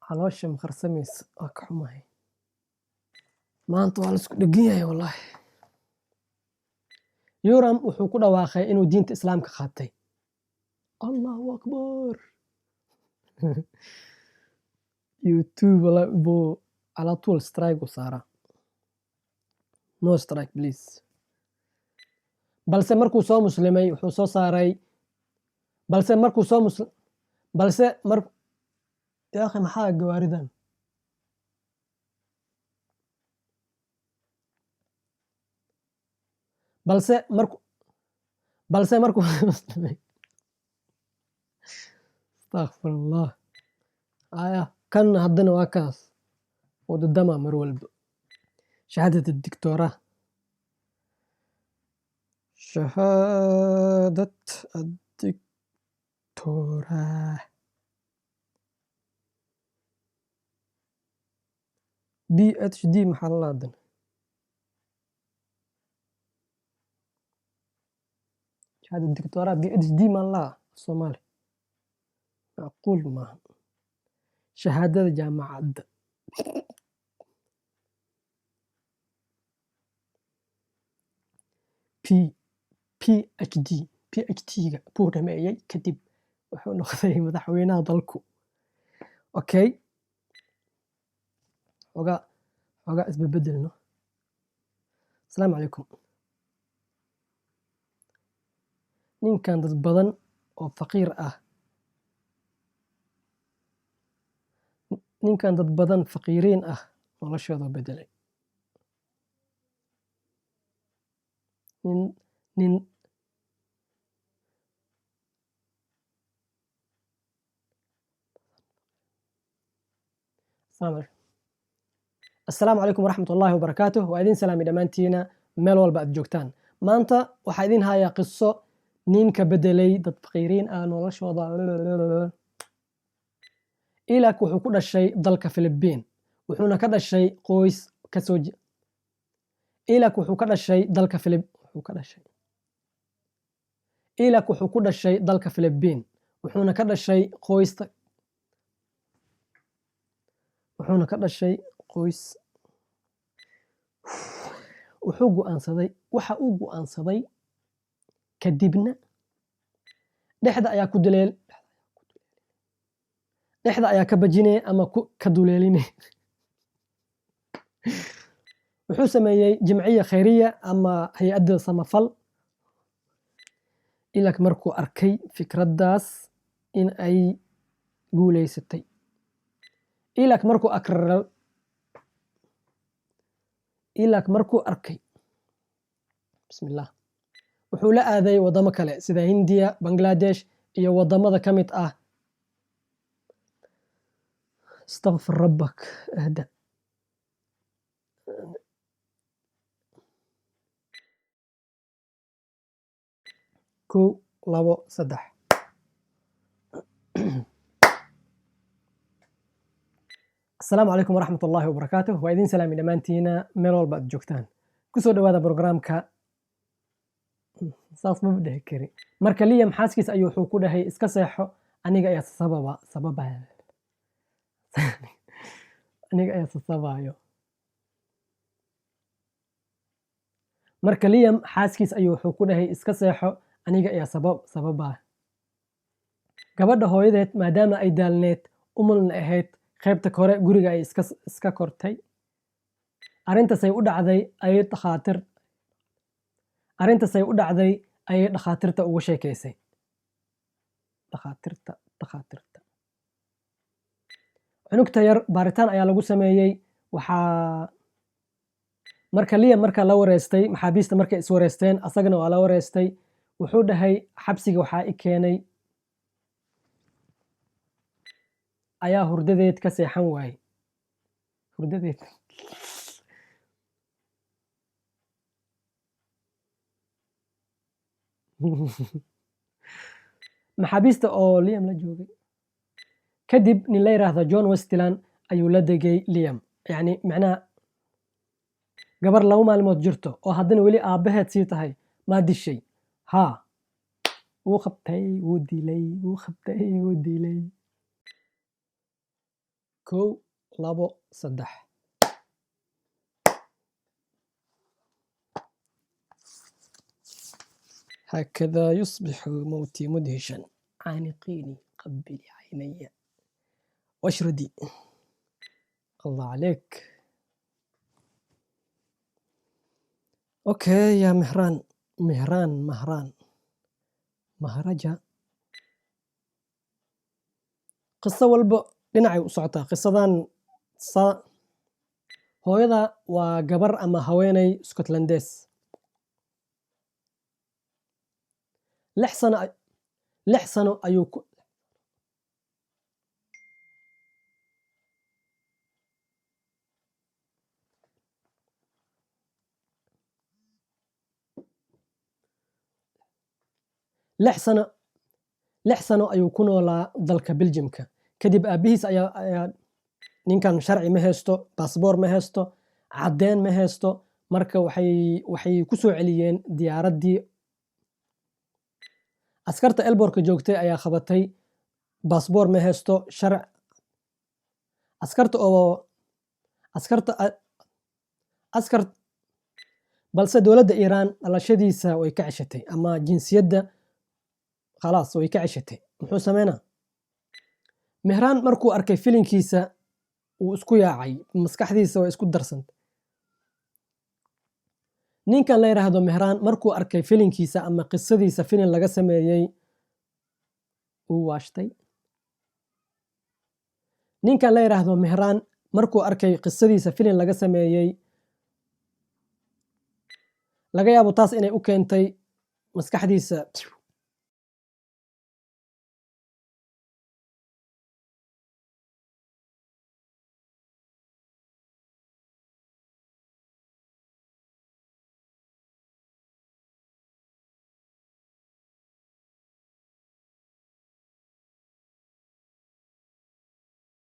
caloosha makharsamaysa waa ka xumahay maanta waa la isku dhegan yahay wallaahi Yoram wuxuu ku dhawaaqay inuu diinta islaamka qaatay Allahu akbar YouTube buu على طول سترايك وصارا no strike please balse markuu soo muslimay wuxuu soo saaray balse markuu soo muslim balse mar ya akhi maxaa gawaaridan balse markuu muslimay astaghfirullah aya kan haddana waa kaas wadadama mar walba shahaadada الدكتوراه شهادة الدكتوراه PhD محلادن شهادة الدكتوراه PhD مالله الصومالي معقول ما شهادة جامعة PhD buu dhameeyay kadib wuxuu noqday madaxweynaha dalku okay oga isbebedelno assalaamu calaykum ninkan dad badan oo faqiir ah ninkan dad badan faqiiriin ah noloshooda bedelay nin السلام عليكم ورحمة الله وبركاته وأيدين سلامي دمانتينا ميل والبا أدجوكتان مانتا وحايدين هاي قصة نين كبدلي دad فقيرين noloshooda إلاك wuxuu ku dhashay dalka Filibiin wuxuuna ka dhashay qoys ka soo إلاك wuxuu ka dhashay dalka إلاك wuxuu ku dhashay dalka Filibiin wuxuuna ka dhashay qoys waxa uu go'aansaday kadibna dhexda ayaa ka bajinay ama ka duleelinay wuxuu sameeyay jimciya khayriya ama hay'adda samafal ilaak markuu arkay fikraddaas in ay guuleysatay ilaak markuu arkay bismillah wuxuu la aaday wadamo kale sida Hindiya Bangladesh iyo wadamada ka mid ah استغفر ربك اهدأ كو لابو صدح السلام عليكم ورحمة الله وبركاته وإذن سلامي دمانتينا ميل والبا أدجوكتان كسو دوادا برنامجka saas ma dhihi kari marka Liam xaaskiis ayuu wuxuu ku dhahay iska seexo aniga ayaa sababayo marka Liam xaaskiis ayuu wuxuu ku dhahay iska seexo aniga ayaa sababaa gabadha hooyadeed maadaama ay daalneed umulna ahayd qaybta kore guriga ay iska kortay arintaasay u dhacday ayay dhakhaatiirta ugu sheekaysay dhakhaatiirta cunugta yar baaritaan ayaa lagu sameeyey waxaa marka Liam la wareystay maxaabiista markay is wareysteen asagana waa la wareystay wuxuu dhahay xabsiga waxaa i keenay ayaa hurdadeed ka seexan waayey maxaabiista oo Liam la joogay kadib nin la yiraahdo John Westland ayuu la degay Liam yani macnaha gabar laba maalmood jirto oo haddana weli aabaheed sii tahay ma dishay haa wuu qabtay wuu dilay 1 2 3 هكذا يصبح موتي مدهشا، عانقيني قبلي عيني واشردي. الله عليك. اوكي يا مهران، مهران مهرجة. qiso walba dhinacay u socotaa. qisadan hooyada waa gabar ama haweeney Scotlandes. 6 sano ayuu ku 6 sano ayuu ku noolaa dalka Belgiumka. kadib aabihiis ayaa ninkan sharci ma haysto, baasboor ma haysto, caddeyn ma haysto. marka waxay ku soo celiyeen diyaaraddii. askarta elboorka joogtay ayaa qabatay. baasboor ma haysto, balse dowladda Iiraan dhalashadiisa way ka ceshatay, ama jinsiyadda khalaas way ka ceshatay. muxuu sameynaa? Mehraan markuu arkay filinkiisa wuu isku yaacay, maskaxdiisa way isku darsantay. ninkan la yiraahdo Mehraan markuu arkay filinkiisa ama qisadiisa filin laga sameeyay uu waashtay. ninkan la yiraahdo Mehraan markuu arkay qisadiisa filin laga sameeyay, laga yaabo taas inay u keentay maskaxdiisa